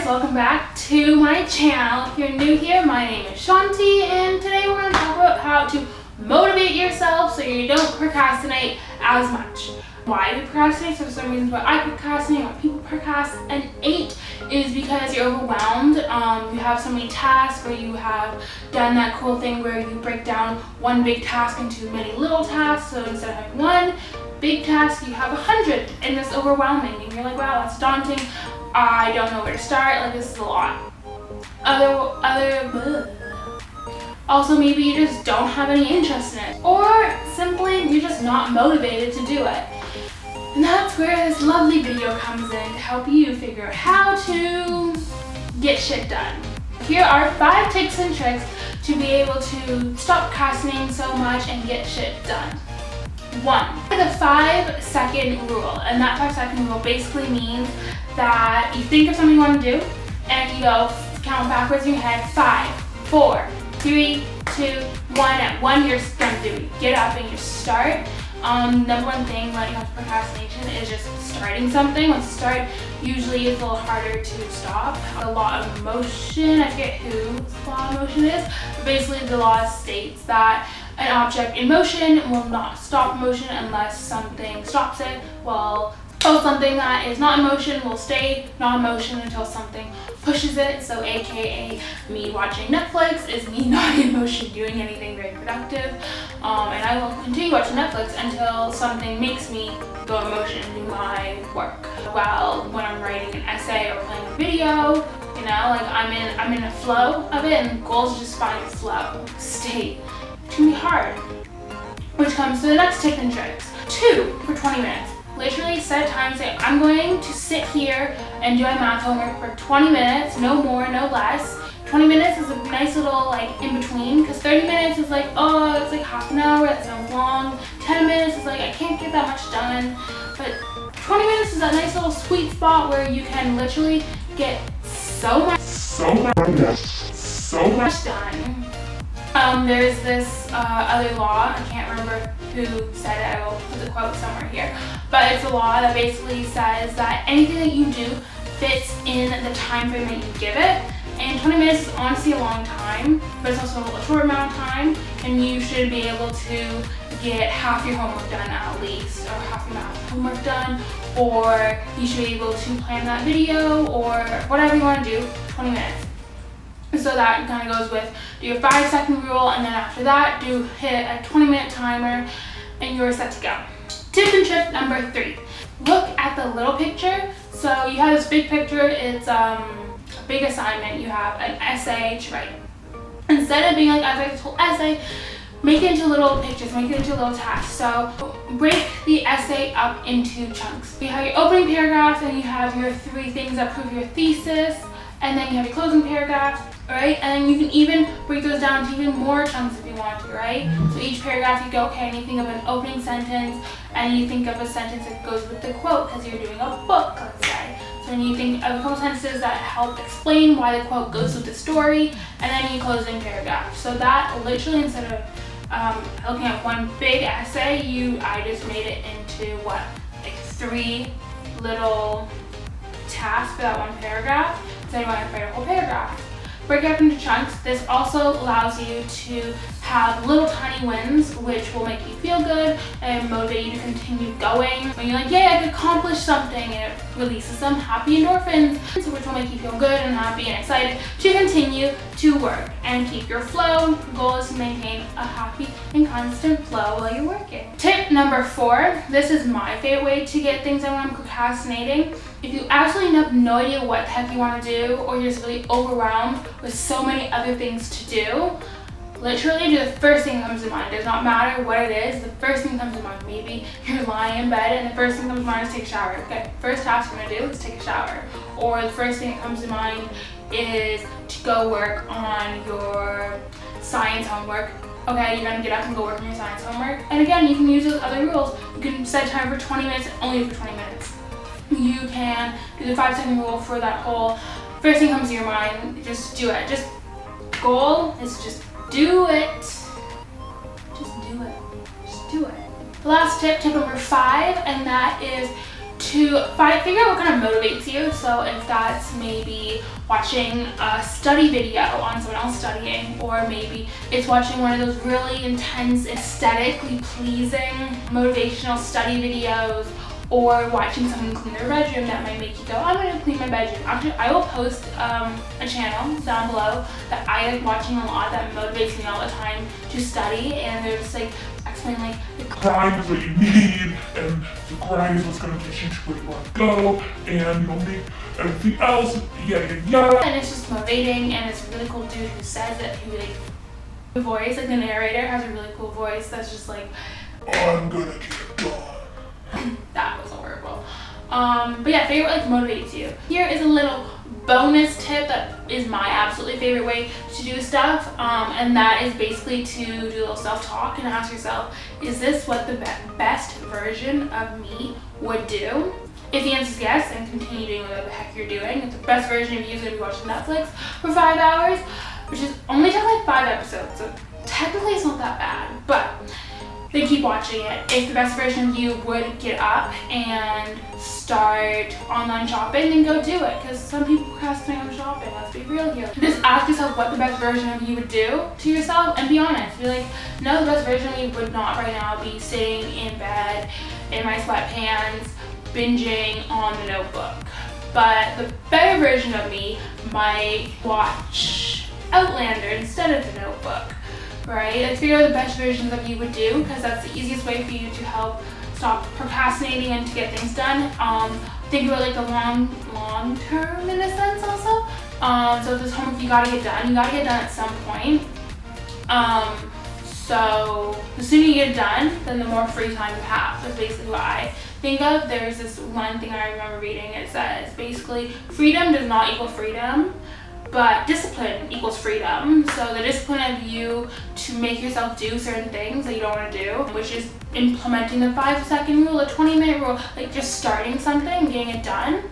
guys, welcome back to my channel. If you're new here, my name is Chante, and today we're going to talk about how to motivate yourself so you don't procrastinate as much. Why do you procrastinate? So for some reasons why I procrastinate, why people procrastinate is because you're overwhelmed. You have so many tasks, or you have done that cool thing where you break down one big task into many little tasks. So instead of having one big task, you have 100, and it's overwhelming. And you're like, wow, that's daunting. I don't know where to start. Like, this is a lot. Also, maybe you just don't have any interest in it, or simply you're just not motivated to do it. And that's where this lovely video comes in to help you figure out how to get shit done. Here are 5 tips and tricks to be able to stop procrastinating so much and get shit done. 1. The 5-second rule. And that 5-second rule basically means that you think of something you want to do, and you go count backwards in your head. 5, 4, 3, 2, 1. At 1, you're gonna do it. Get up and you start. Number one thing when it comes to procrastination is just starting something. Once you start, usually it's a little harder to stop. A law of motion, I forget whose law of motion is, but basically the law states that an object in motion will not stop motion unless something stops it, while something that is not in motion will stay not in motion until something pushes it. So aka me watching Netflix is me not in motion doing anything very productive, and I will continue watching Netflix until something makes me go in motion and do my work. While when I'm writing an essay or playing a video, you know, like I'm in a flow of it, and the goal is just find flow state. It can be hard, which comes to the next tip and tricks. 2 for 20 minutes. Literally set a time, say I'm going to sit here and do my math homework for 20 minutes, no more, no less. 20 minutes is a nice little like in between, because 30 minutes is like, oh, it's like half an hour, that sounds long. 10 minutes is like, I can't get that much done. But 20 minutes is that nice little sweet spot where you can literally get so much done. There's this other law, I can't remember who said it, I will put the quote somewhere here, but it's a law that basically says that anything that you do fits in the time frame that you give it. And 20 minutes is honestly a long time, but it's also a short amount of time, and you should be able to get half your homework done at least, or half your math homework done, or you should be able to plan that video, or whatever you want to do, 20 minutes. So that kind of goes with do your 5-second rule, and then after that hit a 20-minute timer, and you're set to go. Tip and trick number 3. Look at the little picture. So you have this big picture, it's a big assignment, you have an essay to write. Instead of being like, I write this whole essay, make it into little pictures, make it into little tasks. So break the essay up into chunks. You have your opening paragraph, and you have your 3 things that prove your thesis, and then you have your closing paragraph, right? And then you can even break those down to even more chunks if you want to, right? So each paragraph you go, okay, and you think of an opening sentence, and you think of a sentence that goes with the quote because you're doing a book, let's say. So then you think of a couple sentences that help explain why the quote goes with the story, and then you close in paragraph. So that literally, instead of looking at one big essay, I just made it into like 3 little tasks for that one paragraph. So you want to write a whole paragraph. Break it up into chunks. This also allows you to have little tiny wins, which will make you feel good and motivate you to continue going. When you're like, yay, I accomplished something, it releases some happy endorphins, which will make you feel good and happy and excited to continue to work and keep your flow. The goal is to maintain a happy and constant flow while you're working. Tip number 4. This is my favorite way to get things done when I'm procrastinating. If you absolutely have no idea what the heck you want to do, or you're just really overwhelmed with so many other things to do, literally do the first thing that comes to mind. It does not matter what it is, the first thing that comes to mind. Maybe you're lying in bed and the first thing that comes to mind is take a shower. Okay, first task you're going to do is take a shower. Or the first thing that comes to mind is to go work on your science homework. Okay, you're going to get up and go work on your science homework. And again, you can use those other rules. You can set a time for 20 minutes and only for 20 minutes. You can do the 5-second rule for that whole first thing comes to your mind, just do it. Just goal is just do it. Just do it. Just do it. The last tip, tip number 5, and that is to figure out what kind of motivates you. So if that's maybe watching a study video on someone else studying, or maybe it's watching one of those really intense, aesthetically pleasing, motivational study videos, or watching someone clean their bedroom, that might make you go, I'm gonna clean my bedroom. Actually, I will post a channel down below that I like watching a lot that motivates me all the time to study, and they're just like explain like the grind is what you need, and the grind is what's gonna get you to where you want to go, and you don't need everything else, yada. And it's just motivating, and it's a really cool dude who says it, who like, the voice, like the narrator has a really cool voice that's just like, I'm gonna get it done. That was horrible. But yeah, favorite like motivates you. Here is a little bonus tip that is my absolutely favorite way to do stuff, and that is basically to do a little self-talk and ask yourself, is this what the best version of me would do? If the answer is yes, then continue doing whatever the heck you're doing. If the best version of you is going to be watching Netflix for 5 hours, which is only took like 5 episodes, so technically it's not that bad, but then keep watching it. If the best version of you would get up and start online shopping, then go do it, because some people procrastinate on shopping, let's be real here. Just ask yourself what the best version of you would do to yourself, and be honest. Be like, no, the best version of me would not right now be sitting in bed in my sweatpants binging on The Notebook. But the better version of me might watch Outlander instead of The Notebook. Right? Let's figure out the best versions of you would do, because that's the easiest way for you to help stop procrastinating and to get things done. Think about like the long term in a sense also. So if there's homework you gotta get done at some point. So the sooner you get done, then the more free time you have. That's basically what I think of. There's this one thing I remember reading. It says basically freedom does not equal freedom, but discipline equals freedom. So the discipline of you to make yourself do certain things that you don't want to do, which is implementing the 5-second rule, a 20-minute rule, like just starting something and getting it done,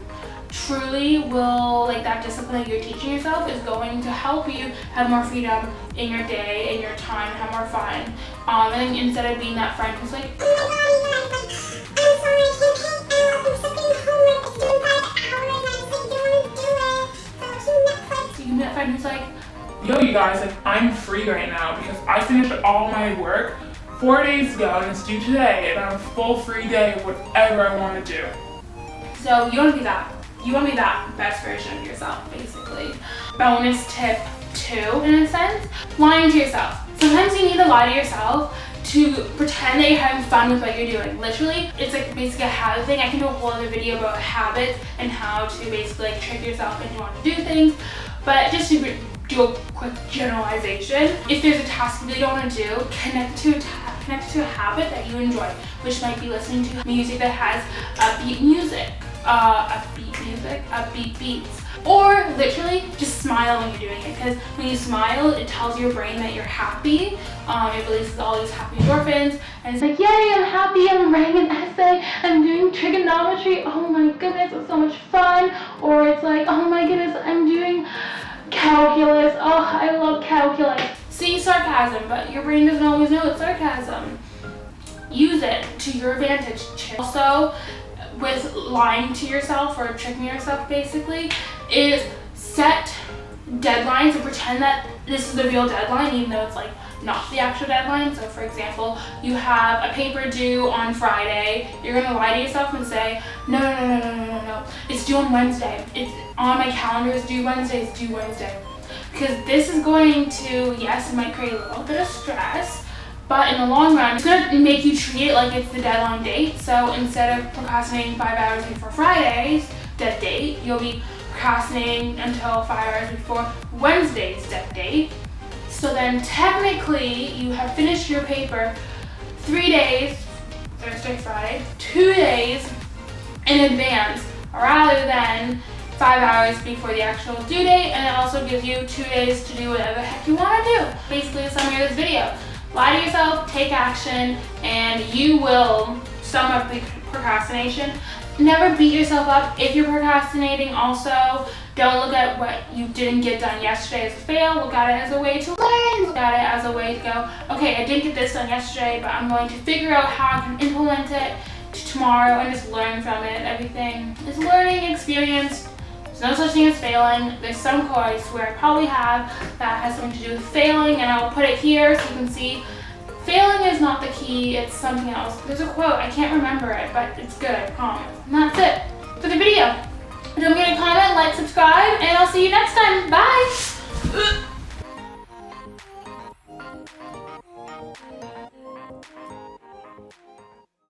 truly will, like that discipline that you're teaching yourself is going to help you have more freedom in your day, in your time, have more fun. And instead of being that friend who's like, that friend who's like, yo, you guys, like, I'm free right now because I finished all my work 4 days ago and it's due today, and I have a full free day of whatever I want to do. So you want to be that. You want to be that best version of yourself, basically. Bonus tip 2, in a sense, lying to yourself. Sometimes you need to lie to yourself to pretend that you're having fun with what you're doing. Literally, it's like basically a habit thing. I can do a whole other video about habits and how to basically like trick yourself into wanting to do things. But just to do a quick generalization, if there's a task that you don't want to do, connect to a habit that you enjoy, which might be listening to music that has upbeat music, upbeat beats, or literally just smile when you're doing it, because when you smile, it tells your brain that you're happy. It releases all these happy endorphins, and it's like, yay, I'm happy, I'm writing an essay, I'm doing trigonometry, oh my goodness, it's so much fun. Or it's like, oh my goodness, I'm doing calculus, oh, I love calculus. See, sarcasm, but your brain doesn't always know it's sarcasm. Use it to your advantage. Also, with lying to yourself or tricking yourself basically, is set deadlines and pretend that this is the real deadline, even though it's like not the actual deadline. So for example, you have a paper due on Friday, you're gonna lie to yourself and say, no, it's due on Wednesday. It's on my calendar, it's due Wednesday, it's due Wednesday. Because this is going to, yes, it might create a little bit of stress, but in the long run, it's going to make you treat it like it's the deadline date. So instead of procrastinating 5 hours before Friday's dead date, you'll be procrastinating until 5 hours before Wednesday's dead date. So then technically, you have finished your paper 3 days, Thursday, Friday, 2 days in advance, rather than 5 hours before the actual due date, and it also gives you 2 days to do whatever the heck you want to do. Basically, the summary of this video. Lie to yourself, take action, and you will sum up the procrastination. Never beat yourself up if you're procrastinating. Also, don't look at what you didn't get done yesterday as a fail. Look at it as a way to learn. Look at it as a way to go, okay, I didn't get this done yesterday, but I'm going to figure out how I can implement it to tomorrow and just learn from it. Everything is learning experience. There's no such thing as failing. There's some quotes where I probably have that has something to do with failing, and I'll put it here so you can see. Failing is not the key, it's something else. There's a quote, I can't remember it, but it's good, I promise. And that's it for the video. Don't forget to comment, like, subscribe, and I'll see you next time. Bye!